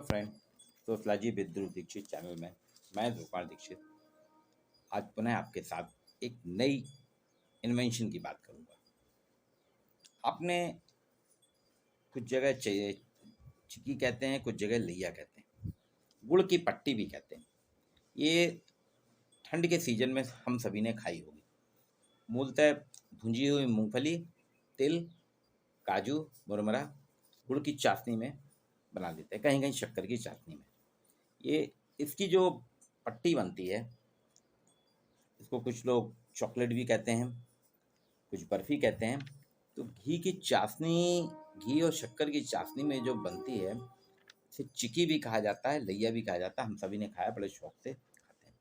Hello friend. Sociology with Dhruv Dikshit channel में मैं ध्रुवपाल दीक्षित आज पुनः आपके साथ एक नई इन्वेंशन की बात करूंगा। आपने कुछ जगह चिक्की कहते हैं, कुछ जगह लैया कहते हैं, गुड़ की पट्टी भी कहते हैं। ये ठंड के सीजन में हम सभी ने खाई होगी। मूलतः भुंजी हुई मूंगफली, तिल, काजू, मुरमुरा, गुड़ की चाशनी में बना देते हैं, कहीं कहीं शक्कर की चाशनी में। ये इसकी जो पट्टी बनती है, इसको कुछ लोग चॉकलेट भी कहते हैं, कुछ बर्फ़ी कहते हैं। तो घी की चाशनी, घी और शक्कर की चाशनी में जो बनती है, इसे चिक्की भी कहा जाता है, लैया भी कहा जाता है। हम सभी ने खाया, बड़े शौक से खाते हैं।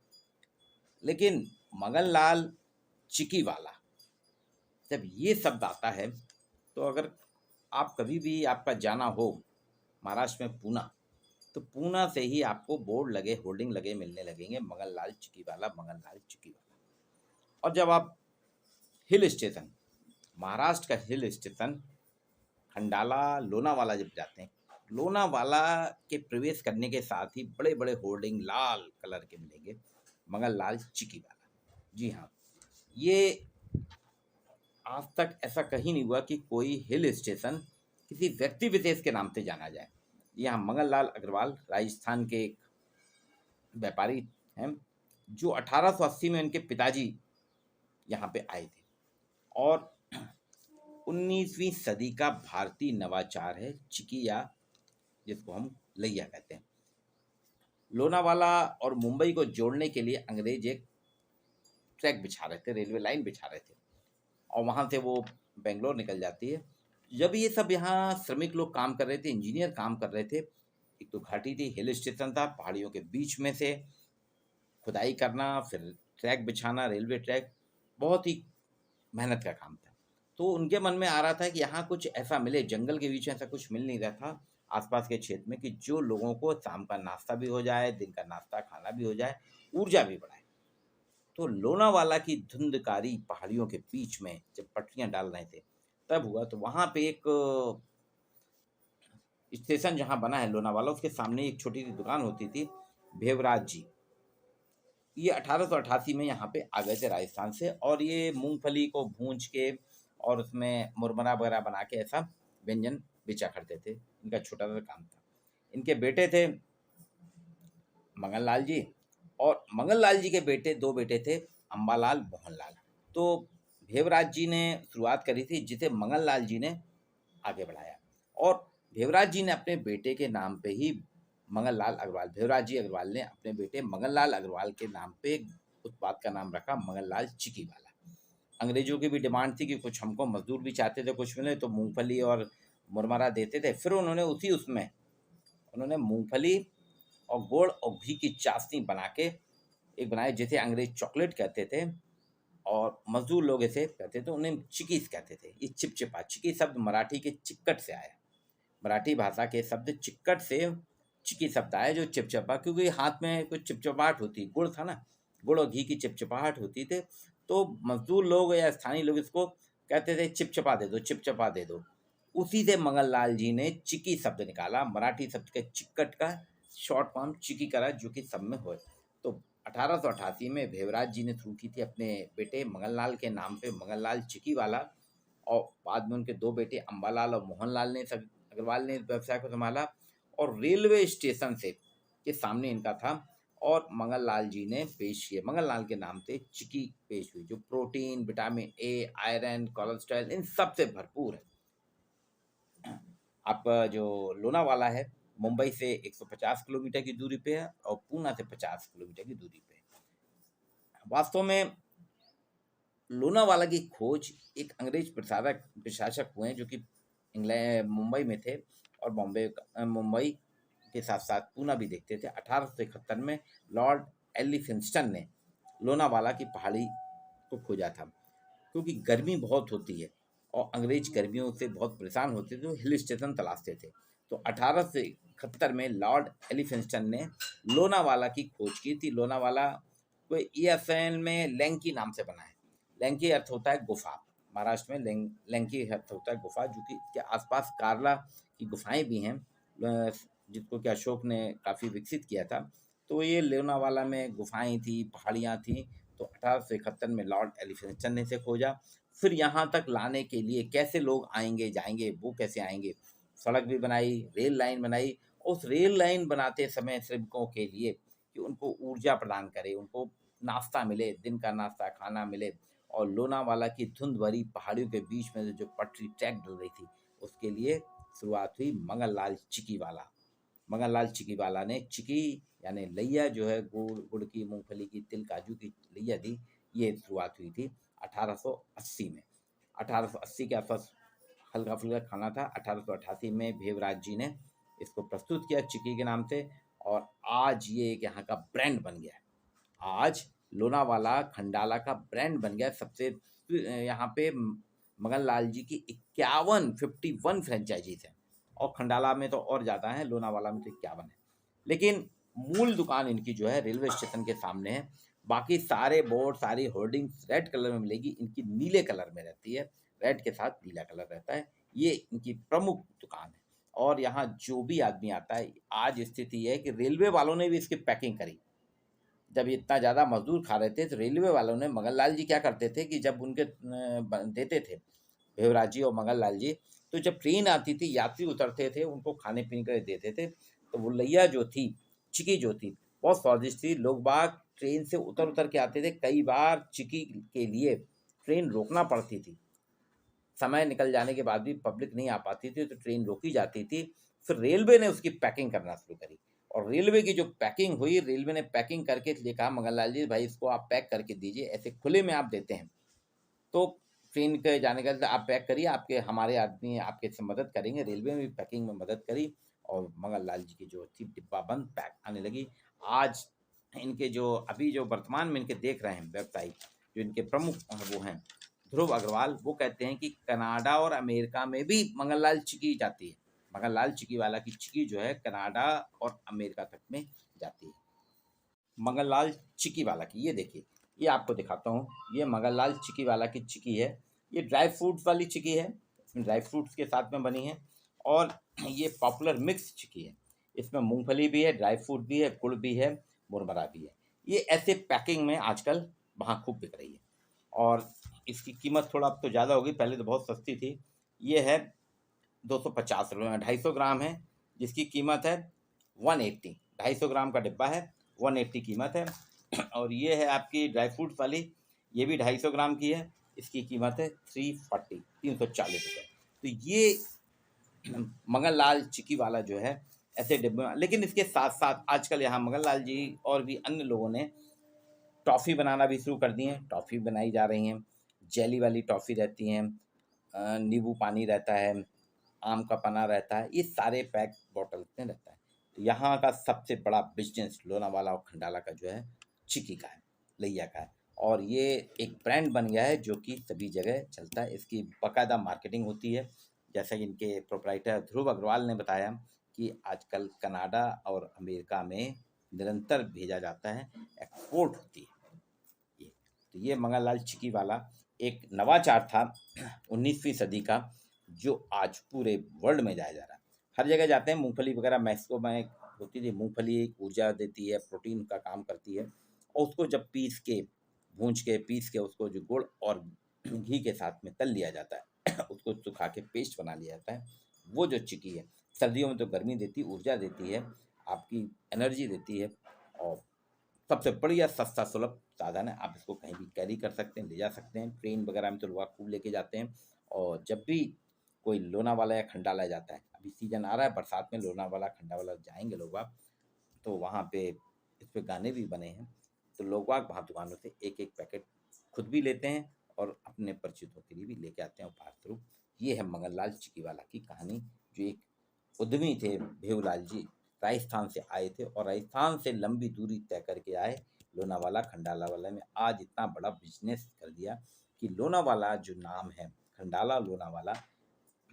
लेकिन मगन लाल चिक्की वाला जब ये शब्द आता है, तो अगर आप कभी भी आपका जाना हो महाराष्ट्र में पूना, तो पूना से ही आपको बोर्ड लगे, होर्डिंग लगे मिलने लगेंगे, मगन लाल चिक्की वाला, मगन लाल चिक्की वाला। और जब आप हिल स्टेशन, महाराष्ट्र का हिल स्टेशन खंडाला, लोनावाला जब जाते हैं, लोनावाला के प्रवेश करने के साथ ही बड़े बड़े होर्डिंग लाल कलर के मिलेंगे, मगन लाल चिक्की वाला। जी हाँ, ये आज तक ऐसा कहीं नहीं हुआ कि कोई हिल स्टेशन किसी व्यक्ति विशेष के नाम से जाना जाए। यहाँ मगन लाल अग्रवाल राजस्थान के एक व्यापारी हैं, जो 1880 में उनके पिताजी यहाँ पे आए थे। और 19वीं सदी का भारतीय नवाचार है चिक्की, या जिसको हम लैया कहते हैं। लोनावाला और मुंबई को जोड़ने के लिए अंग्रेज एक ट्रैक बिछा रहे थे, रेलवे लाइन बिछा रहे थे, और वहाँ से वो बेंगलोर निकल जाती है। जब ये सब यहाँ श्रमिक लोग काम कर रहे थे, इंजीनियर काम कर रहे थे, एक तो घाटी थी, हिल स्टेशन था, पहाड़ियों के बीच में से खुदाई करना, फिर ट्रैक बिछाना, रेलवे ट्रैक, बहुत ही मेहनत का काम था। तो उनके मन में आ रहा था कि यहाँ कुछ ऐसा मिले, जंगल के बीच में ऐसा कुछ मिल नहीं रहा था आसपास के क्षेत्र में, कि जो लोगों को शाम का नाश्ता भी हो जाए, दिन का नाश्ता खाना भी हो जाए, ऊर्जा भी बढ़ाए। तो लोनावाला की धुंधकारी पहाड़ियों के बीच में जब पटरियां डाल रहे थे, तब हुआ। तो वहाँ पे एक स्टेशन जहाँ बना है लोनावाला, उसके सामने एक छोटी सी दुकान होती थी, भेवराज जी। ये 1888 में यहाँ पे आ गए थे राजस्थान से, और ये मूंगफली को भूंज के और उसमें मुरमुरा वगैरह बना के ऐसा व्यंजन बेचा करते थे। इनका छोटा सा काम था। इनके बेटे थे मगन लाल जी, और मगन लाल जी के बेटे, दो बेटे थे, अम्बालाल, मोहनलाल। तो भेवराज जी ने शुरुआत करी थी, जिसे मगन लाल जी ने आगे बढ़ाया। और भेवराज जी ने अपने बेटे के नाम पे ही मगन लाल अग्रवाल, भेवराज जी अग्रवाल ने अपने बेटे मगन लाल अग्रवाल के नाम पे उत्पाद का नाम रखा, मगन लाल चिक्की वाला। अंग्रेजों की भी डिमांड थी कि कुछ हमको मजदूर भी चाहते थे, कुछ मिले तो मूंगफली और मुरमुरा देते थे। फिर उन्होंने उसी उसमें उन्होंने मूंगफली और गुड़ और घी की चाशनी बना के एक बनाए, जिसे अंग्रेज चॉकलेट कहते थे, और मजदूर लोग इसे कहते थे, उन्हें चिकीस कहते थे। ये चिपचिपा, चिकी शब्द मराठी के चिक्कट से आया। मराठी भाषा के शब्द चिक्कट से चिकी शब्द आया, जो चिपचिपा, क्योंकि हाथ में कुछ चिपचिपाहट होती, गुड़ था ना, गुड़ और घी की चिपचिपाहट होती थी। तो मजदूर लोग या स्थानीय लोग इसको कहते थे चिपचिपा दे दो, चिपचिपा दे दो। उसी से मगन लाल जी ने चिकी शब्द निकाला, मराठी शब्द के चिक्कट का शॉर्ट फॉर्म चिकी करा, जो कि सब में हो। तो 1888 में भेवराज जी ने शुरू की थी अपने बेटे मगन लाल के नाम पे, मगन लाल चिकी वाला। और बाद में उनके दो बेटे अम्बालाल और मोहनलाल ने, सब अग्रवाल ने, व्यवसाय को संभाला। और रेलवे स्टेशन से के सामने इनका था, और मगन लाल जी ने पेश किए, मगन लाल के नाम से चिक्की पेश हुई, जो protein, vitamin A, iron, cholesterol, इन सब से भरपूर है। आपका जो लोनावाला है, मुंबई से 150 किलोमीटर की दूरी पे है, और पूना से 50 किलोमीटर की दूरी पे है। वास्तव में लोनावाला की खोज एक अंग्रेज प्रशासक हुए हैं, जो कि इंग्लैंड, मुंबई में थे, और मुंबई के साथ साथ पूना भी देखते थे। 1871 में लॉर्ड एलिफिंस्टन ने लोनावाला की पहाड़ी को खोजा था, क्योंकि गर्मी बहुत होती है और अंग्रेज गर्मियों से बहुत परेशान होते थे, तो हिल स्टेशन तलाशते थे। तो 1871 में लॉर्ड एलिफिंस्टन ने लोनावाला की खोज की थी। लोनावाला को ये असल में लैंकी नाम से बना है। लैंकी अर्थ होता है गुफा। महाराष्ट्र में लैंकी अर्थ होता है गुफा, जो कि इसके आसपास कार्ला की गुफाएं भी हैं। जिसको कि अशोक ने काफ़ी विकसित किया था। तो ये लोनावाला में गुफाएं थी, पहाड़ियाँ थी। तो 1871 में लॉर्ड एलिफिंस्टन ने इसे खोजा। फिर यहाँ तक लाने के लिए कैसे लोग आएंगे जाएंगे, वो कैसे आएंगे, सड़क भी बनाई, रेल लाइन बनाई। उस रेल लाइन बनाते समय श्रमिकों के लिए कि उनको ऊर्जा प्रदान करे, उनको नाश्ता मिले, दिन का नाश्ता खाना मिले, और लोनावाला की धुंध भरी पहाड़ियों के बीच में से जो पटरी ट्रैक डल रही थी, उसके लिए शुरुआत हुई मंगल लाल चिकीवाला। मंगल लाल चिकीवाला ने चिकी यानी लैया जो है, गुड़ गुड़ की, मूंगफली की, तिल काजू की लैया थी। ये शुरुआत हुई थी 1880 में। 1880 के आसपास हल्का फुल्का खाना था। 1888 में भेवराज जी ने इसको प्रस्तुत किया चिकी के नाम से, और आज ये एक यहाँ का ब्रांड बन गया है। आज लोनावाला खंडाला का ब्रांड बन गया। सबसे यहाँ पे मगन लाल जी की 51 फ्रेंचाइजीज हैं, और खंडाला में तो और ज़्यादा है, लोनावाला में तो 51 है। लेकिन मूल दुकान इनकी जो है रेलवे स्टेशन के सामने है। बाकी सारे बोर्ड, सारी होर्डिंग्स रेड कलर में मिलेगी, इनकी नीले कलर में रहती है, रेड के साथ नीला कलर रहता है। ये इनकी प्रमुख दुकान है। और यहाँ जो भी आदमी आता है, आज स्थिति है कि रेलवे वालों ने भी इसकी पैकिंग करी। जब इतना ज़्यादा मजदूर खा रहे थे, तो रेलवे वालों ने, मगन लाल जी क्या करते थे कि जब उनके देते थे भेवराज जी और मगन लाल जी, तो जब ट्रेन आती थी, यात्री उतरते थे, उनको खाने पीने के लिए देते थे। तो वो लैया जो थी, चिकी जो थी, बहुत स्वादिष्ट थी। लोग बाग ट्रेन से उतर उतर के आते थे। कई बार चिकी के लिए ट्रेन रोकना पड़ती थी। समय निकल जाने के बाद भी पब्लिक नहीं आ पाती थी, तो ट्रेन रोकी जाती थी। फिर रेलवे ने उसकी पैकिंग करना शुरू करी, और रेलवे की जो पैकिंग हुई, रेलवे ने पैकिंग करके लिए कहा, मगन लाल जी भाई इसको आप पैक करके दीजिए, ऐसे खुले में आप देते हैं तो ट्रेन के जाने का आप पैक करिए, आपके हमारे आदमी आपके से मदद करेंगे। रेलवे में भी पैकिंग में मदद करी, और मगन लाल जी की जो थी डिब्बा बंद पैक आने लगी। आज इनके जो अभी जो वर्तमान में इनके देख रहे हैं व्यवसायी, जो इनके प्रमुख वो हैं, ध्रुव अग्रवाल, वो कहते हैं कि कनाडा और अमेरिका में भी मंगन लाल चिकी जाती है। मंगन लाल चिकी वाला की चिकी जो है कनाडा और अमेरिका तक में जाती है। मंगन लाल चिकी वाला की ये देखिए, ये आपको दिखाता हूँ। ये मंगन लाल चिकी वाला की चिकी है। ये ड्राई फ्रूट्स वाली चिकी है, इसमें ड्राई फ्रूट्स के साथ में बनी है। और ये पॉपुलर मिक्स चिकी है, इसमें मूंगफली भी है, ड्राई फ्रूट भी है, गुड़ भी है, मुरमरा भी है। ये ऐसे पैकिंग में आजकल वहाँ खूब बिक रही है। और इसकी कीमत थोड़ा अब तो ज़्यादा होगी, पहले तो बहुत सस्ती थी। ये है 250 रुपये में 250 ग्राम है, जिसकी कीमत है 180। 250 ग्राम का डिब्बा है, 180 कीमत है। और ये है आपकी ड्राई फ्रूट्स वाली, ये भी 250 ग्राम की है, इसकी कीमत है 340 रुपये। तो ये मगन लाल चिकी वाला जो है ऐसे डिब्बे में। लेकिन इसके साथ साथ आजकल यहाँ मगन लाल जी और भी अन्य लोगों ने टॉफ़ी बनाना भी शुरू कर दी हैं। टॉफ़ी बनाई जा रही हैं, जेली वाली टॉफ़ी रहती हैं, नींबू पानी रहता है, आम का पन्ना रहता है, ये सारे पैक बॉटल में रहता है। तो यहाँ का सबसे बड़ा बिजनेस लोनावाला और खंडाला का जो है चिकी का है, लैया का है। और ये एक ब्रांड बन गया है जो कि सभी जगह चलता है। इसकी बाकायदा मार्केटिंग होती है। जैसा कि इनके प्रोप्राइटर ध्रुव अग्रवाल ने बताया कि आजकल कनाडा और अमेरिका में निरंतर भेजा जाता है, एक्सपोर्ट होती है ये। तो ये मंगन लाल चिकी वाला एक नवाचार था 19वीं सदी का, जो आज पूरे वर्ल्ड में जाया जा रहा है। हर जगह जाते हैं। मूंगफली वगैरह मैक्सिको में होती थी। मूंगफली एक ऊर्जा देती है, प्रोटीन का काम करती है, और उसको जब पीस के उसको जो गुड़ और घी के साथ में तल लिया जाता है उसको सुखा के पेस्ट बना लिया जाता है। वो जो चिकी है, सर्दियों में तो गर्मी देती, ऊर्जा देती है, आपकी एनर्जी देती है, और सबसे बढ़िया सस्ता सुलभ साधन है। आप इसको कहीं भी कैरी कर सकते हैं, ले जा सकते हैं। ट्रेन वगैरह में तो लोग खूब लेके जाते हैं। और जब भी कोई लोनावाला या खंडाला जाता है, अभी सीजन आ रहा है बरसात में, लोनावाला खंडावाला जाएंगे लोग बाग, तो वहाँ पे इस पे गाने भी बने हैं। तो लोग बाग वहाँ दुकानों से एक एक पैकेट खुद भी लेते हैं, और अपने परिचितों के लिए भी लेके आते हैं उपहार स्वरूप। ये है मंगन लाल चिकीवाला की कहानी, जो एक उद्यमी थे भेवलाल जी, राजस्थान से आए थे, और राजस्थान से लंबी दूरी तय करके आए लोनावाला खंडाला वाला में। आज इतना बड़ा बिजनेस कर दिया कि लोनावाला जो नाम है, खंडाला लोनावाला,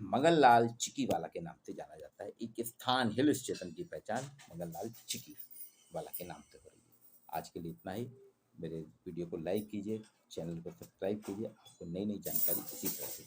मंगन लाल चिकी वाला के नाम से जाना जाता है। एक स्थान, हिल स्टेशन की पहचान मंगन लाल चिकी वाला के नाम से हो रही है। आज के लिए इतना ही। मेरे वीडियो को लाइक कीजिए, चैनल को सब्सक्राइब कीजिए। आपको नई नई जानकारी इसी तरह से